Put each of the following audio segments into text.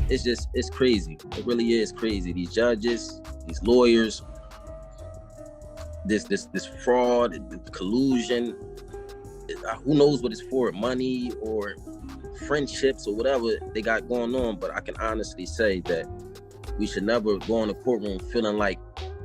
it's crazy. It really is crazy. These judges, these lawyers, this fraud, collusion. Who knows what it's for? Money or friendships or whatever they got going on. But I can honestly say that we should never go in the courtroom feeling like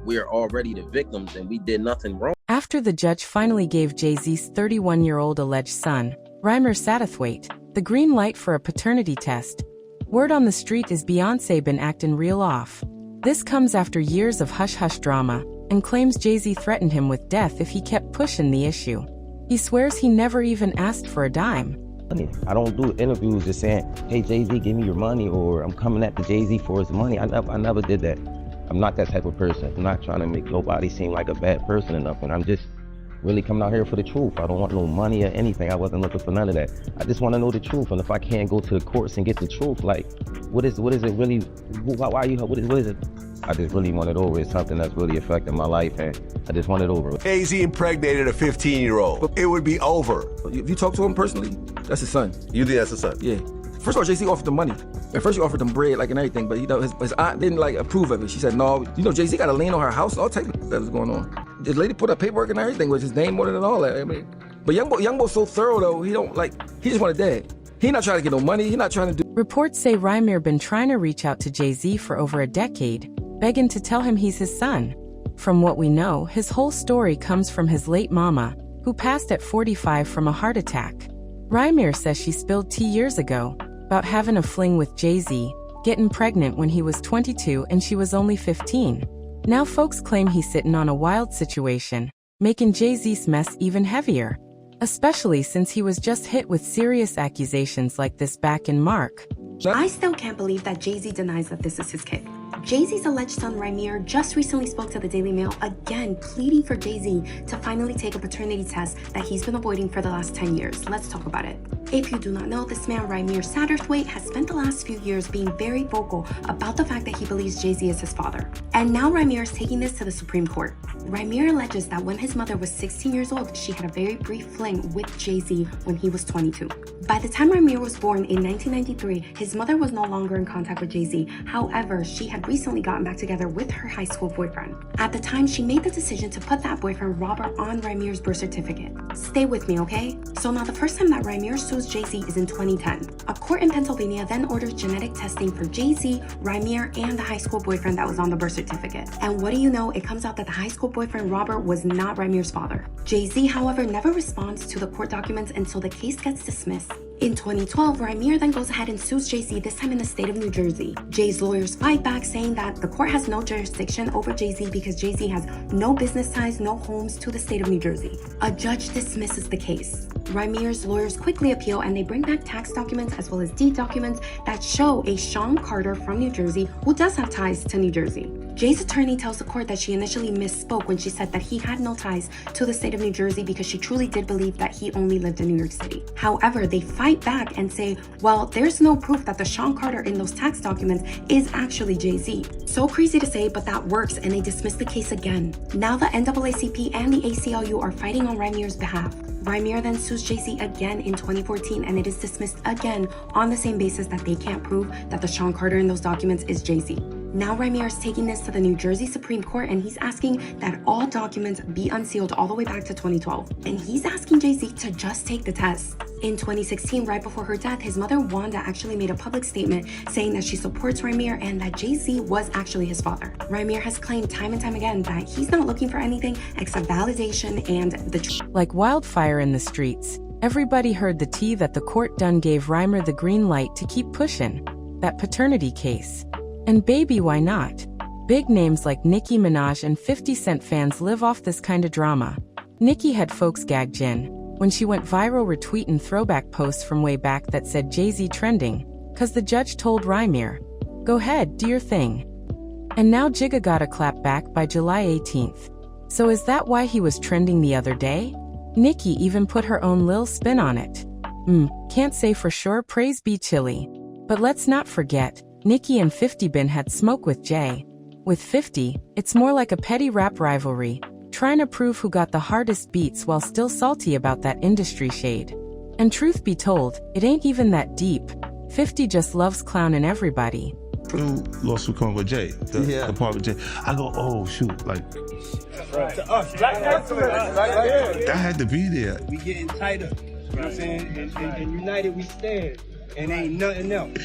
we're already the victims and we did nothing wrong. After the judge finally gave JayZ's 31-year-old alleged son, Rymir Satterthwaite, the green light for a paternity test, word on the street is Beyonce been acting real off. This comes after years of hush-hush drama, and claims JayZ threatened him with death if he kept pushing the issue. He swears he never even asked for a dime. I don't do interviews just saying, hey JayZ, give me your money, or I'm coming at the JayZ for his money. I never did that. I'm not that type of person. I'm not trying to make nobody seem like a bad person or nothing. I'm just really coming out here for the truth. I don't want no money or anything. I wasn't looking for none of that. I just want to know the truth. And if I can't go to the courts and get the truth, like, what is it really? Why you? What is it? I just really want it over. It's something that's really affecting my life, and I just want it over. JayZ impregnated a 15-year-old. It would be over. If you talk to him personally, that's his son. You think that's his son? Yeah. First of all, JayZ offered him money. At first, he offered him bread, like, and everything, but his aunt didn't, like, approve of it. She said, no, JayZ got a lien on her house, all type of that was going on. The lady put up paperwork and everything with his name on it and all that. I mean, but Youngboy's so thorough, though, he just want a dad. He not trying to get no money. He not trying to do. Reports say Rymir been trying to reach out to JayZ for over a decade, begging to tell him he's his son. From what we know, his whole story comes from his late mama, who passed at 45 from a heart attack. Rymir says she spilled tea years ago about having a fling with JayZ, getting pregnant when he was 22 and she was only 15. Now folks claim he's sitting on a wild situation, making JayZ's mess even heavier, especially since he was just hit with serious accusations like this back in March. I still can't believe that JayZ denies that this is his kid. JayZ's alleged son Rymir just recently spoke to the Daily Mail again, pleading for JayZ to finally take a paternity test that he's been avoiding for the last 10 years. Let's talk about it. If you do not know, this man Rymir Satterthwaite has spent the last few years being very vocal about the fact that he believes JayZ is his father. And now Rymir is taking this to the Supreme Court. Rymir alleges that when his mother was 16 years old, she had a very brief fling with JayZ when he was 22. By the time Rymir was born in 1993, his mother was no longer in contact with JayZ. However, she had recently gotten back together with her high school boyfriend. At the time, she made the decision to put that boyfriend, Robert, on Rymir's birth certificate. Stay with me, okay? So now the first time that Rymir sues JayZ is in 2010. A court in Pennsylvania then orders genetic testing for JayZ, Rymir, and the high school boyfriend that was on the birth certificate. And what do you know? It comes out that the high school boyfriend, Robert, was not Rymir's father. JayZ, however, never responds to the court documents until the case gets dismissed. In 2012, Rymir then goes ahead and sues JayZ, this time in the state of New Jersey. Jay's lawyers fight back, saying that the court has no jurisdiction over JayZ because JayZ has no business ties, no homes to the state of New Jersey. A judge dismisses the case. Rymir's lawyers quickly appeal, and they bring back tax documents as well as deed documents that show a Sean Carter from New Jersey who does have ties to New Jersey. Jay's attorney tells the court that she initially misspoke when she said that he had no ties to the state of New Jersey because she truly did believe that he only lived in New York City. However, they fight back and say, well, there's no proof that the Sean Carter in those tax documents is actually JayZ. So crazy to say, but that works, and they dismiss the case again. Now the NAACP and the ACLU are fighting on Rymir's behalf. Rymir then sues JayZ again in 2014, and it is dismissed again on the same basis that they can't prove that the Sean Carter in those documents is JayZ. Now Rymir is taking this to the New Jersey Supreme Court, and he's asking that all documents be unsealed all the way back to 2012. And he's asking JayZ to just take the test. In 2016, right before her death, his mother Wanda actually made a public statement saying that she supports Rymir and that JayZ was actually his father. Rymir has claimed time and time again that he's not looking for anything except validation and the truth. Like wildfire in the streets, everybody heard the tea that the court done gave Rymir the green light to keep pushing that paternity case. And baby, why not? Big names like Nicki Minaj and 50 Cent fans live off this kind of drama. Nicki had folks gagged in when she went viral retweeting throwback posts from way back that said JayZ trending, cause the judge told Rymir, go ahead, do your thing. And now Jigga got a clap back by July 18th. So is that why he was trending the other day? Nicki even put her own lil spin on it. Can't say for sure, praise be chilly. But let's not forget, Nicki and 50 Bin had smoke with Jay. With 50, it's more like a petty rap rivalry, trying to prove who got the hardest beats while still salty about that industry shade. And truth be told, it ain't even that deep. 50 just loves clowning everybody. New lawsuit coming with Jay, the part with Jay. I go, oh shoot, like that had to be there. We getting tighter, you know what I'm saying? And united we stand, and ain't nothing else.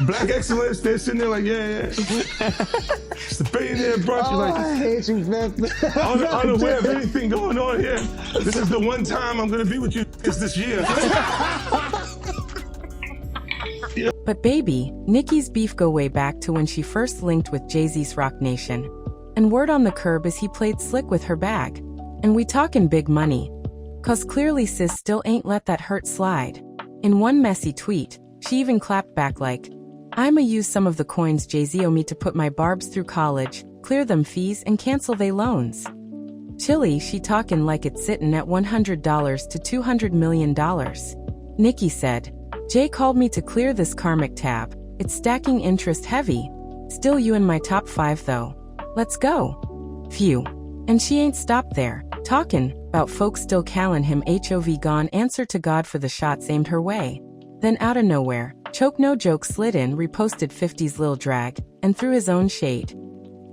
Black excellence, they're sitting there like, yeah. It's the billionaire brunch. Oh, Like, I hate you, man. unaware of anything going on here. This is the one time I'm gonna be with you this year. But baby, Nicki's beef go way back to when she first linked with JayZ's Roc Nation. And word on the curb is he played slick with her bag. And we talkin' big money. Cause clearly sis still ain't let that hurt slide. In one messy tweet, she even clapped back like, I'ma use some of the coins JayZ owe me to put my barbs through college, clear them fees and cancel they loans. Chileee, she talkin' like it's sittin' at $100 to $200 million. Nicki said, Jay called me to clear this karmic tab. It's stacking interest heavy. Still you in my top 5 though. Let's go. Phew. And she ain't stopped there. Talkin' about folks still callin' him HOV gone answer to God for the shots aimed her way. Then outta nowhere, Choke No Joke slid in, reposted 50's Lil Drag, and threw his own shade.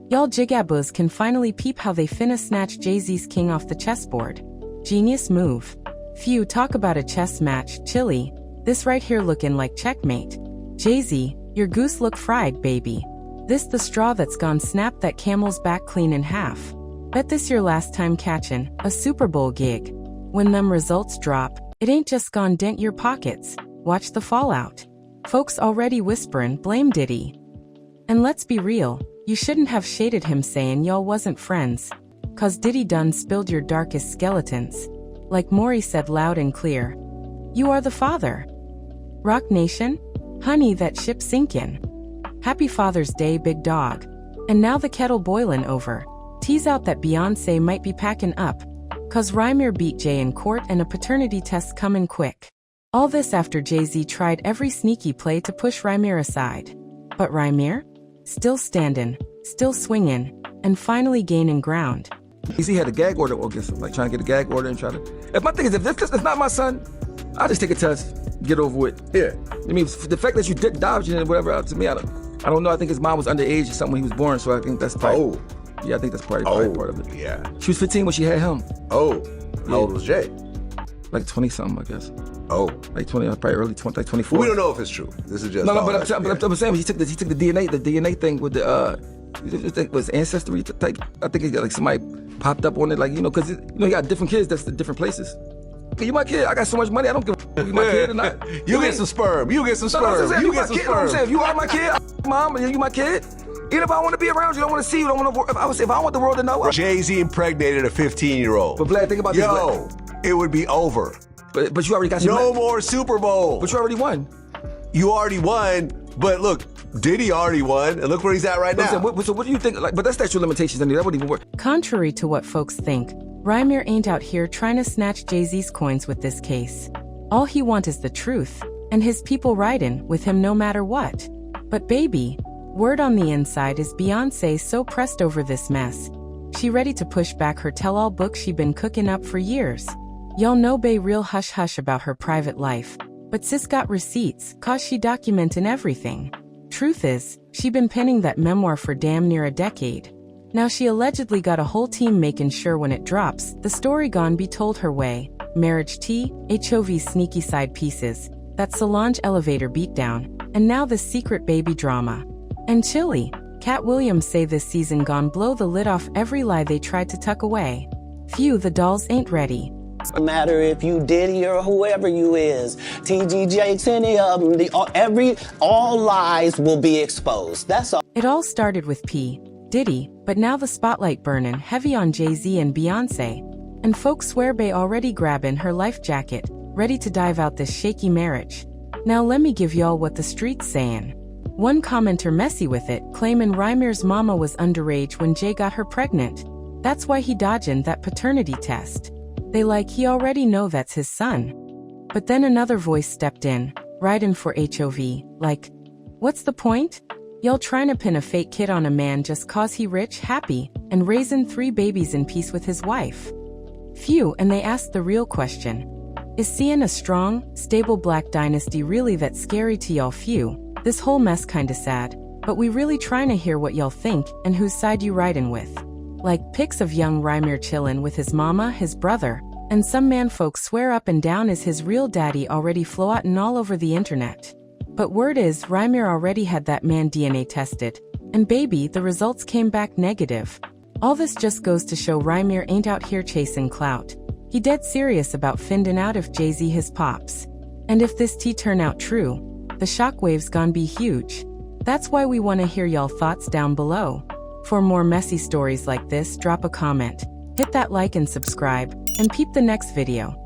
Y'all jigabos can finally peep how they finna snatch JayZ's king off the chessboard. Genius move. Phew, talk about a chess match, Chileee. This right here looking like checkmate. JayZ, your goose look fried, baby. This the straw that's gone snap that camel's back clean in half. Bet this your last time catchin' a Super Bowl gig. When them results drop, it ain't just gone dent your pockets. Watch the fallout. Folks already whisperin' blame Diddy. And let's be real, you shouldn't have shaded him saying y'all wasn't friends. Cause Diddy done spilled your darkest skeletons. Like Maury said loud and clear. You are the father. Roc Nation? Honey, that ship sinkin'. Happy Father's Day, big dog. And now the kettle boilin' over. Tease out that Beyonce might be packing up. Cause Rymir beat Jay in court and a paternity test comin' quick. All this after JayZ tried every sneaky play to push Rymir aside. But Rymir? Still standin', still swingin', and finally gaining ground. He had a gag order against him, like trying to get a gag order and try to. If my thing is, if this is not my son, I'll just take a test, get over with. Yeah. I mean, the fact that you did dodging and whatever, to me, I don't know. I think his mom was underage or something when he was born, so I think that's probably. Yeah, I think that's probably part of it. Yeah. She was 15 when she had him. Oh. How old was Jay? Like 20 something, I guess. Oh. Like 20, probably early 20, like 24. We don't know if it's true. This is just. No, but I'm saying he took the DNA thing with the I think it was ancestry type. I think he got like somebody popped up on it, like, because he got different kids that's the different places. Okay, you my kid. I got so much money. I don't give a you my kid or not. You get some sperm. You get some sperm. No, you get some kid, I'm sperm. saying, if you are my kid, mom, and you my kid. Even if I want to be around you, don't want to see you, don't want to. If I want the world to know. JayZ impregnated a 15-year-old. But Vlad, think about this. Yo, it would be over. But you already got your no more Super Bowl. But you already won. You already won. But look, Diddy already won, and look where he's at right now. So what do you think? Like, but that's statute of limitations. I mean, that wouldn't even work. Contrary to what folks think, Rymir ain't out here trying to snatch JayZ's coins with this case. All he wants is the truth, and his people riding with him no matter what. But baby, word on the inside is Beyonce so pressed over this mess. She ready to push back her tell-all book she been cooking up for years. Y'all know Bey real hush-hush about her private life, but sis got receipts, cause she documenting everything. Truth is, she been penning that memoir for damn near a decade. Now she allegedly got a whole team making sure when it drops, the story gon' be told her way. Marriage tea, HOV sneaky side pieces, that Solange elevator beatdown, and now this secret baby drama. And Chileee, Cat Williams say this season gon' blow the lid off every lie they tried to tuck away. Phew, the dolls ain't ready. No matter if you Diddy or whoever you is, TGJ, any of them, all lies will be exposed. That's all. It all started with P. Diddy, but now the spotlight burning heavy on JayZ and Beyonce. And folks swear Bey already grabbing her life jacket, ready to dive out this shaky marriage. Now let me give y'all what the street's saying. One commenter messy with it, claiming Rymir's mama was underage when Jay got her pregnant. That's why he dodging that paternity test. They like he already know that's his son. But then another voice stepped in, riding for HOV, like, what's the point? Y'all trying to pin a fake kid on a man just cause he rich, happy, and raising 3 babies in peace with his wife. Phew, and they asked the real question. Is seeing a strong, stable black dynasty really that scary to y'all few? This whole mess kinda sad, but we really trying to hear what y'all think and whose side you riding with. Like pics of young Rymir chillin' with his mama, his brother, and some man folks swear up and down is his real daddy already floatin' all over the internet. But word is, Rymir already had that man DNA tested, and baby, the results came back negative. All this just goes to show Rymir ain't out here chasing clout. He dead serious about finding out if JayZ his pops. And if this tea turn out true, the shockwaves gon' be huge. That's why we wanna hear y'all thoughts down below. For more messy stories like this, drop a comment, hit that like and subscribe, and peep the next video.